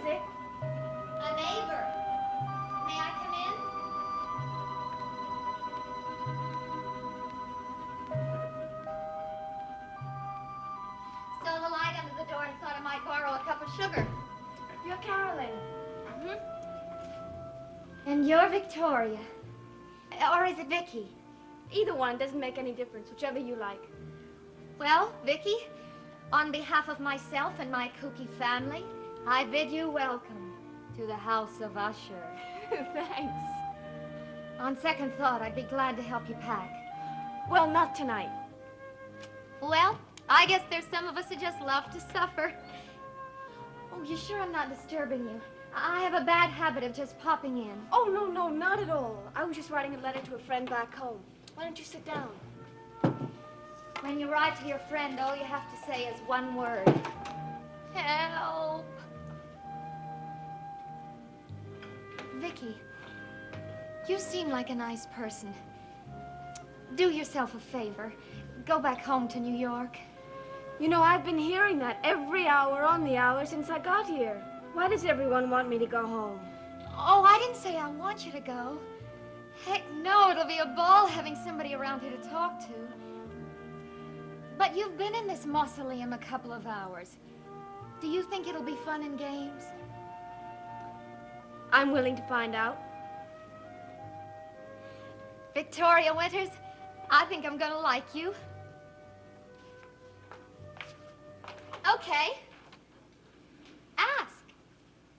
is it? A neighbor. May I come in? Saw the light under the door and thought I might borrow a cup of sugar. You're Carolyn. And you're Victoria. Or is it Vicky? Either one doesn't make any difference, whichever you like. Well, Vicky, on behalf of myself and my kooky family, I bid you welcome to the House of Usher. Thanks. On second thought, I'd be glad to help you pack. Well, not tonight. Well, I guess there's some of us who just love to suffer. Oh, you sure I'm not disturbing you? I have a bad habit of just popping in. Oh, no, not at all. I was just writing a letter to a friend back home. Why don't you sit down? When you write to your friend, all you have to say is one word. Help. Vicky, you seem like a nice person. Do yourself a favor. Go back home to New York. You know, I've been hearing that every hour on the hour since I got here. Why does everyone want me to go home? Oh, I didn't say I want you to go. Heck no, it'll be a ball having somebody around here to talk to. But you've been in this mausoleum a couple of hours. Do you think it'll be fun and games? I'm willing to find out. Victoria Winters, I think I'm gonna like you. Okay. Ask.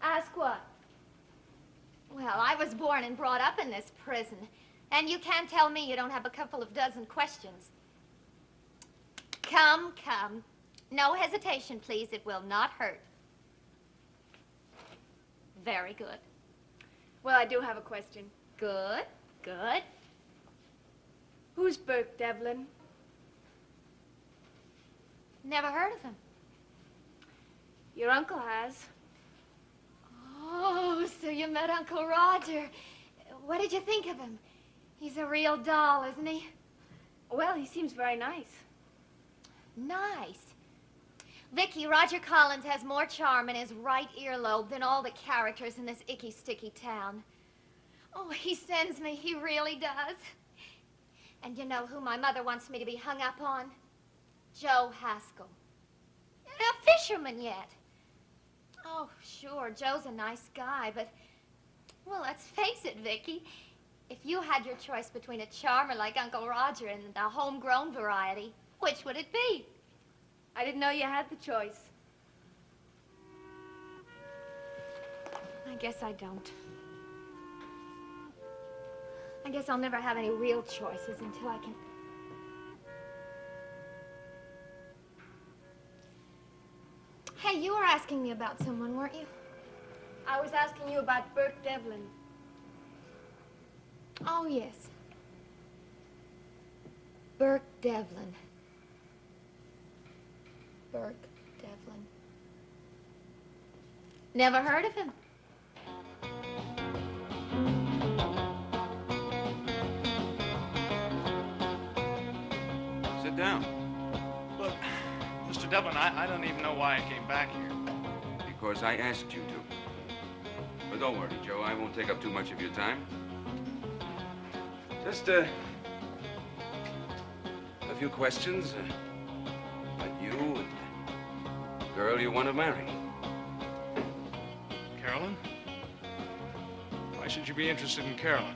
Ask what? Well, I was born and brought up in this prison, and you can't tell me you don't have a couple of dozen questions. Come. No hesitation, please. It will not hurt. Very good. Well, I do have a question. Good. Who's Burke Devlin? Never heard of him. Your uncle has. Oh, so you met Uncle Roger. What did you think of him? He's a real doll, isn't he? Well, he seems very nice. Nice. Vicky, Roger Collins has more charm in his right earlobe than all the characters in this icky, sticky town. Oh, he sends me. He really does. And you know who my mother wants me to be hung up on? Joe Haskell. A fisherman yet. Oh, sure, Joe's a nice guy, but, well, let's face it, Vicky. If you had your choice between a charmer like Uncle Roger and a homegrown variety, which would it be? I didn't know you had the choice. I guess I don't. I guess I'll never have any real choices until I can... Hey, you were asking me about someone, weren't you? I was asking you about Burke Devlin. Oh, yes. Burke Devlin. Burke Devlin. Never heard of him. Sit down. Look, Mr. Devlin, I don't even know why I came back here. Because I asked you to. But don't worry, Joe. I won't take up too much of your time. Just, a few questions. About you and the girl you want to marry. Carolyn? Why should you be interested in Carolyn?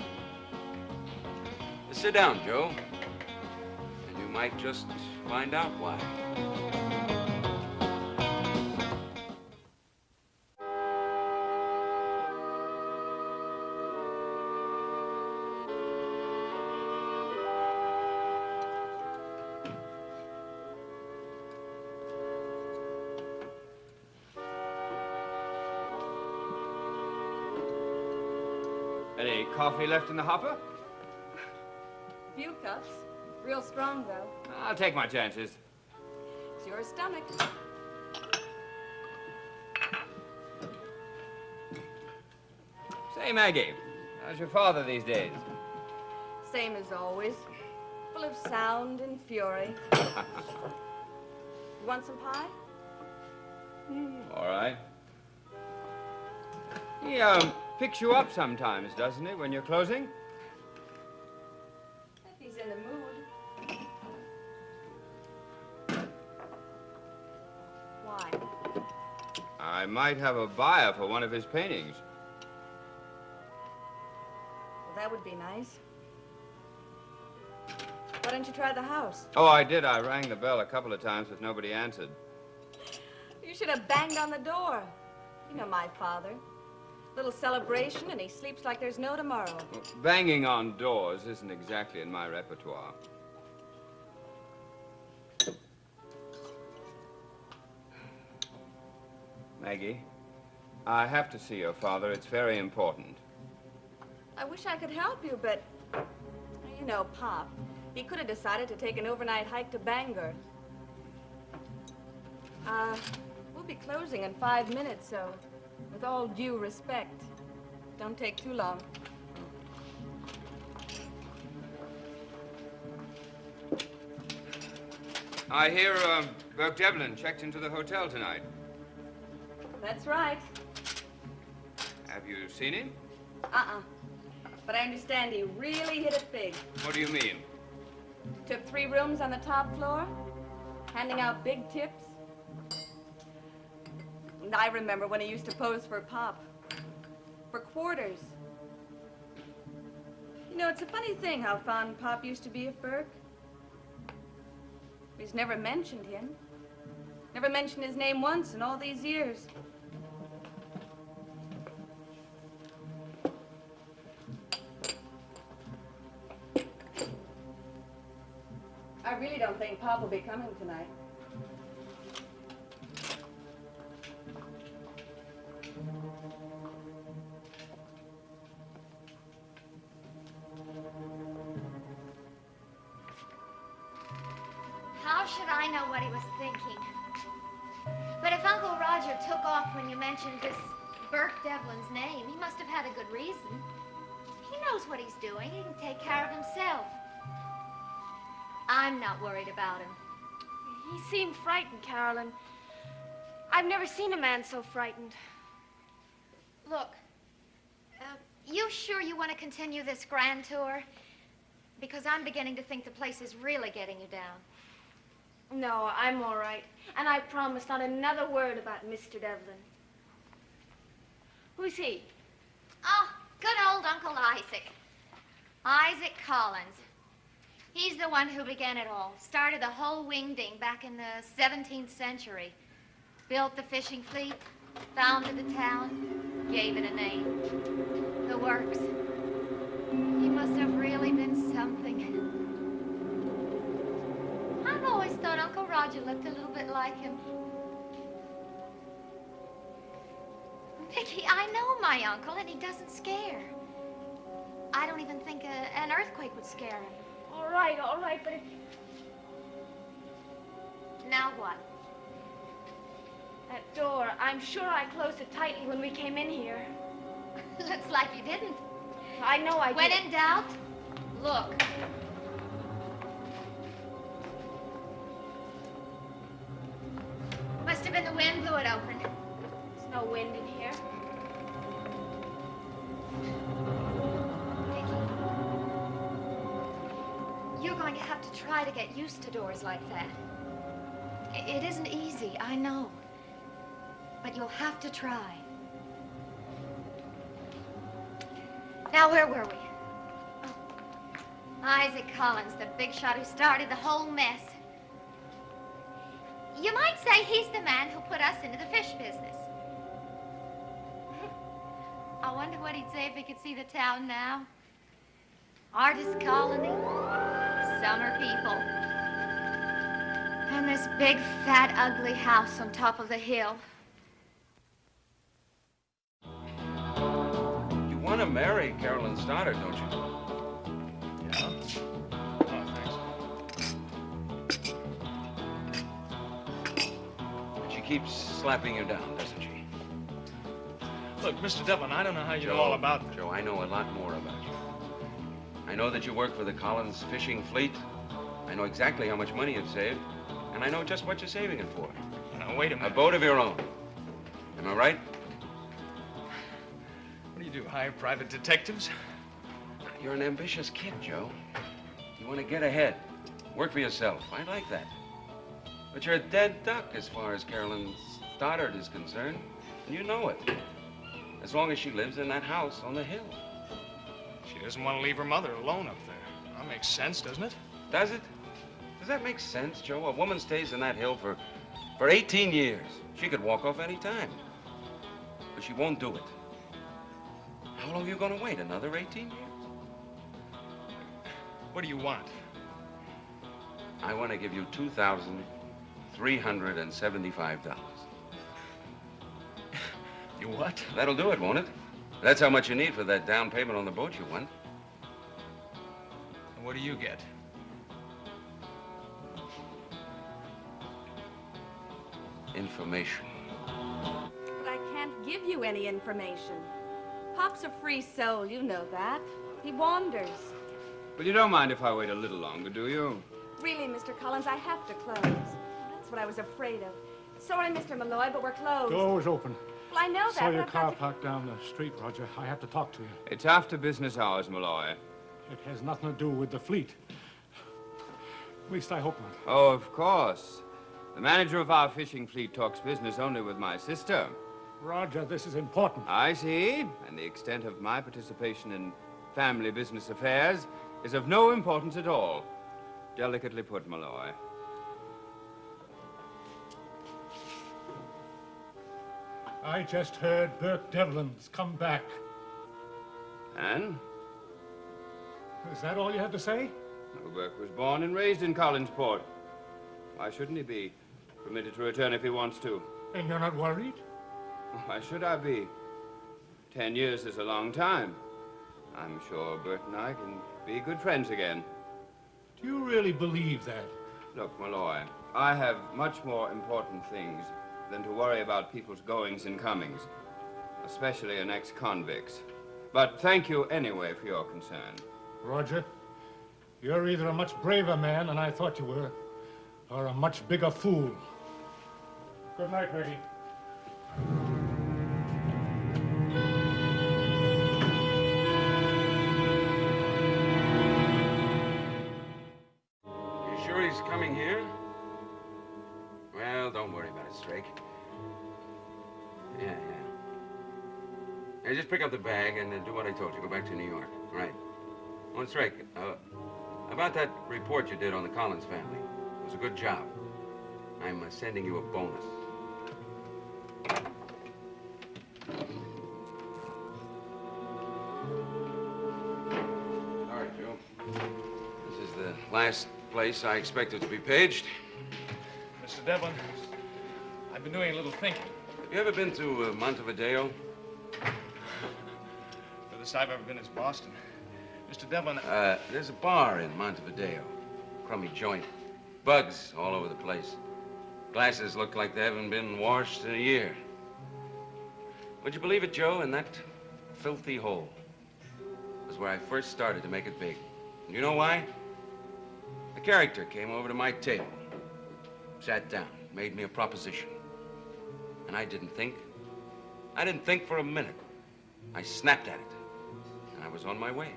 Sit down, Joe. And you might just find out why. Any coffee left in the hopper? Few cups. Real strong, though. I'll take my chances. It's your stomach. Say, Maggie, how's your father these days? Same as always. Full of sound and fury. You want some pie? All right. He, picks you up sometimes, doesn't he, when you're closing? If he's in the mood. Why? I might have a buyer for one of his paintings. Well, that would be nice. Why don't you try the house? Oh, I did. I rang the bell a couple of times, but nobody answered. You should have banged on the door. You know my father. Little celebration, and he sleeps like there's no tomorrow. Well, banging on doors isn't exactly in my repertoire. Maggie, I have to see your father. It's very important. I wish I could help you, but you know, Pop. He could have decided to take an overnight hike to Bangor. We'll be closing in 5 minutes, so with all due respect, don't take too long. I hear, Burke Devlin checked into the hotel tonight. That's right. Have you seen him? But I understand he really hit it big. What do you mean? Took 3 rooms on the top floor, handing out big tips. And I remember when he used to pose for Pop. For quarters. You know, it's a funny thing how fond Pop used to be of Burke. He's never mentioned him. Never mentioned his name once in all these years. I really don't think Pop will be coming tonight. How should I know what he was thinking? But if Uncle Roger took off when you mentioned this Burke Devlin's name, he must have had a good reason. He knows what he's doing. He can take care of himself. I'm not worried about him. He seemed frightened, Carolyn. I've never seen a man so frightened. Look, you sure you want to continue this grand tour? Because I'm beginning to think the place is really getting you down. No, I'm all right. And I promise not another word about Mr. Devlin. Who's he? Oh, good old Uncle Isaac. Isaac Collins. He's the one who began it all. Started the whole wingding back in the 17th century. Built the fishing fleet, founded the town, gave it a name. The works. He must have really been something. I've always thought Uncle Roger looked a little bit like him. Vicky, I know my uncle, and he doesn't scare. I don't even think an earthquake would scare him. All right, but if... Now what? That door, I'm sure I closed it tightly when we came in here. Looks like you didn't. I know I did. When in doubt, look. Must have been the wind blew it open. There's no wind in here. Vicky, you're going to have to try to get used to doors like that. It isn't easy, I know. But you'll have to try. Now, where were we? Oh. Isaac Collins, the big shot who started the whole mess. You might say he's the man who put us into the fish business. I wonder what he'd say if he could see the town now. Artist colony, summer people, and this big, fat, ugly house on top of the hill. You want to marry Carolyn Stoddard, don't you? Yeah? Oh, thanks. She keeps slapping you down, doesn't she? Look, Mr. Devlin, I don't know how you know all about this. Joe, I know a lot more about you. I know that you work for the Collins fishing fleet. I know exactly how much money you've saved. And I know just what you're saving it for. Now, wait a A minute. boat of your own. Am I right? do you do, hire private detectives? You're an ambitious kid, Joe. You want to get ahead. Work for yourself. I like that. But you're a dead duck as far as Carolyn Stoddard is concerned. And you know it. As long as she lives in that house on the hill. She doesn't want to leave her mother alone up there. That makes sense, doesn't it? Does it? Does that make sense, Joe? A woman stays in that hill for 18 years. She could walk off any time. But she won't do it. How long are you going to wait? Another 18 years? What do you want? I want to give you $2,375. You what? That'll do it, won't it? That's how much you need for that down payment on the boat you won. And what do you get? Information. But I can't give you any information. Pop's a free soul, you know that. He wanders. Well, you don't mind if I wait a little longer, do you? Really, Mr. Collins, I have to close. That's what I was afraid of. Sorry, Mr. Malloy, but we're closed. Door is open. Well, I know that, Saw but your I've car got to... parked down the street, Roger. I have to talk to you. It's after business hours, Malloy. It has nothing to do with the fleet. At least I hope not. Oh, of course. The manager of our fishing fleet talks business only with my sister. Roger, this is important. I see. And the extent of my participation in family business affairs is of no importance at all. Delicately put, Malloy. I just heard Burke Devlin's come back. And? Is that all you have to say? No, Burke was born and raised in Collinsport. Why shouldn't he be permitted to return if he wants to? And you're not worried? Why should I be? 10 years is a long time. I'm sure Bert and I can be good friends again. Do you really believe that? Look, Malloy, I have much more important things than to worry about people's goings and comings, especially an ex-convicts. But thank you anyway for your concern. Roger, you're either a much braver man than I thought you were, or a much bigger fool. Good night, Reggie. You sure he's coming here? Well, don't worry about it, Strake. Yeah. Hey, just pick up the bag and do what I told you. Go back to New York. All right. Oh, and Strake, about that report you did on the Collins family. It was a good job. I'm sending you a bonus. All right, Joe. This is the last place I expected to be paged. Mr. Devlin, I've been doing a little thinking. Have you ever been to Montevideo? Furthest I've ever been is Boston. Mr. Devlin, There's a bar in Montevideo. Crummy joint. Bugs all over the place. Glasses look like they haven't been washed in a year. Would you believe it, Joe? In that filthy hole was where I first started to make it big. And you know why? A character came over to my table, sat down, made me a proposition. And I didn't think. I didn't think for a minute. I snapped at it. And I was on my way.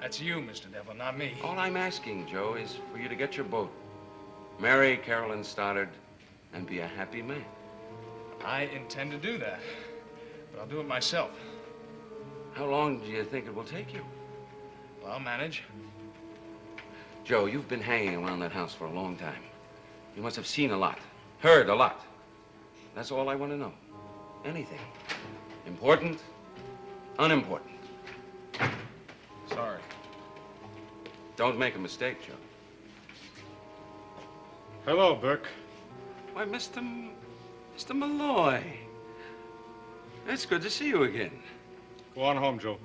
that's you, Mr. Devlin, not me. All I'm asking, Joe, is for you to get your boat. Marry Carolyn Stoddard and be a happy man. I intend to do that, but I'll do it myself. How long do you think it will take you? Well, I'll manage. Joe, you've been hanging around that house for a long time. You must have seen a lot, heard a lot. That's all I want to know. Anything. Important, unimportant. Sorry. Don't make a mistake, Joe. Hello, Burke. Why, Mr. Malloy. It's good to see you again. Go on home, Joe.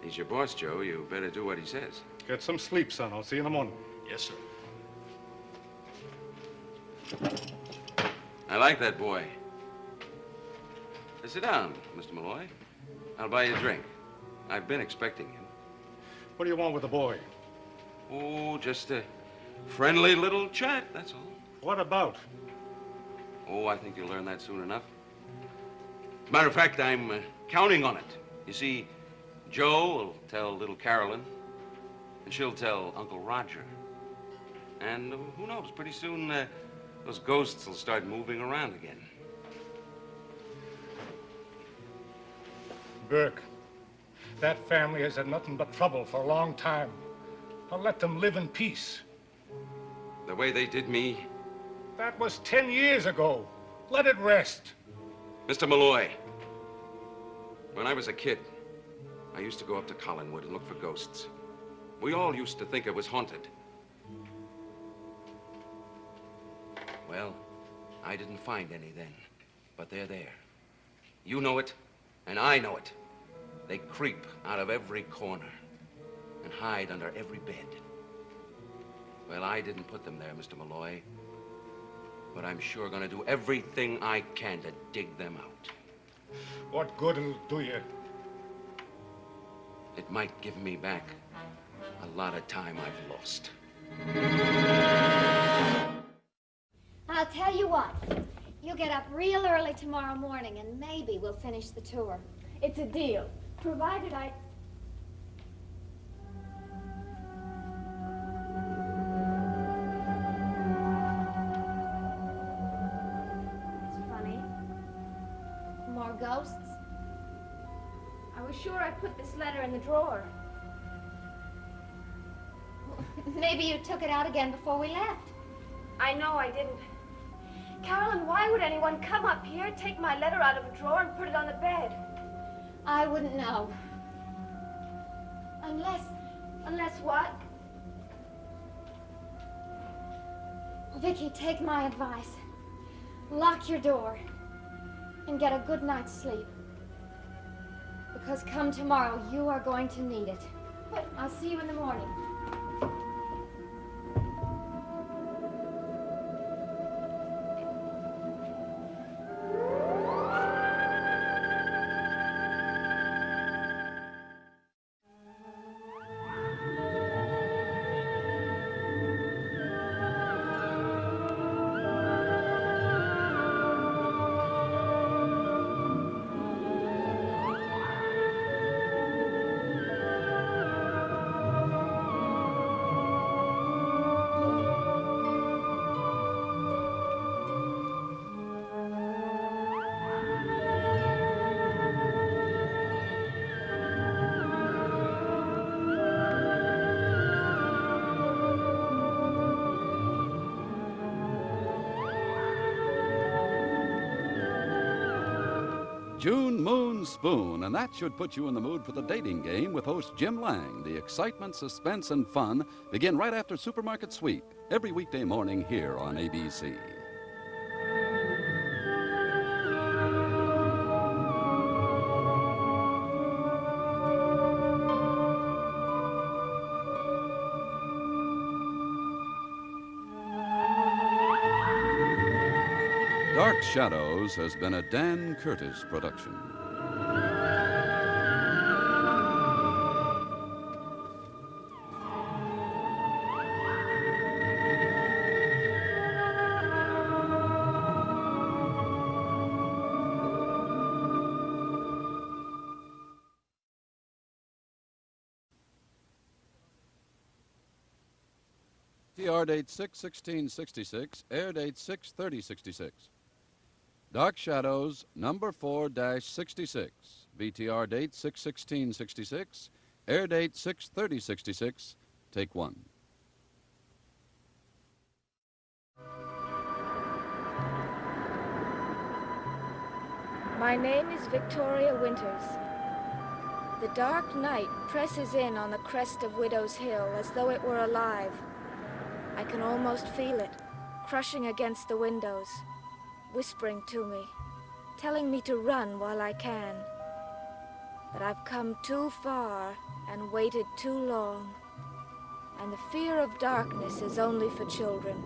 He's your boss, Joe. You better do what he says. Get some sleep, son. I'll see you in the morning. Yes, sir. I like that boy. Sit down, Mr. Malloy. I'll buy you a drink. I've been expecting you. What do you want with the boy? Oh, just a friendly little chat, that's all. What about? Oh, I think you'll learn that soon enough. As a matter of fact, I'm counting on it. You see, Joe will tell little Carolyn, and she'll tell Uncle Roger. And who knows, pretty soon those ghosts will start moving around again. Burke, that family has had nothing but trouble for a long time. I'll let them live in peace. The way they did me. That was 10 years ago. Let it rest. Mr. Malloy, when I was a kid, I used to go up to Collinwood and look for ghosts. We all used to think it was haunted. Well, I didn't find any then, but they're there. You know it, and I know it. They creep out of every corner and hide under every bed. Well, I didn't put them there, Mr. Malloy, but I'm sure gonna do everything I can to dig them out. What good it'll do you? It might give me back a lot of time I've lost. I'll tell you what. You get up real early tomorrow morning and maybe we'll finish the tour. It's a deal, provided I... It's funny. More ghosts? I was sure I put this letter in the drawer. Maybe you took it out again before we left. I know I didn't. Carolyn, why would anyone come up here, take my letter out of a drawer and put it on the bed? I wouldn't know. Unless... Unless what? Vicky, take my advice. Lock your door and get a good night's sleep. Because come tomorrow, you are going to need it. But I'll see you in the morning. June Moon Spoon, and that should put you in the mood for the dating game with host Jim Lang. The excitement, suspense, and fun begin right after Supermarket Sweep, every weekday morning here on ABC. Dark Shadows has been a Dan Curtis production. TR date 6/16/66, air date 6/30/66. Dark Shadows, number 4-66, BTR date 6/16/66, air date 6/30/66, take one. My name is Victoria Winters. The dark night presses in on the crest of Widow's Hill as though it were alive. I can almost feel it, crushing against the windows, whispering to me, telling me to run while I can. But I've come too far and waited too long, and the fear of darkness is only for children.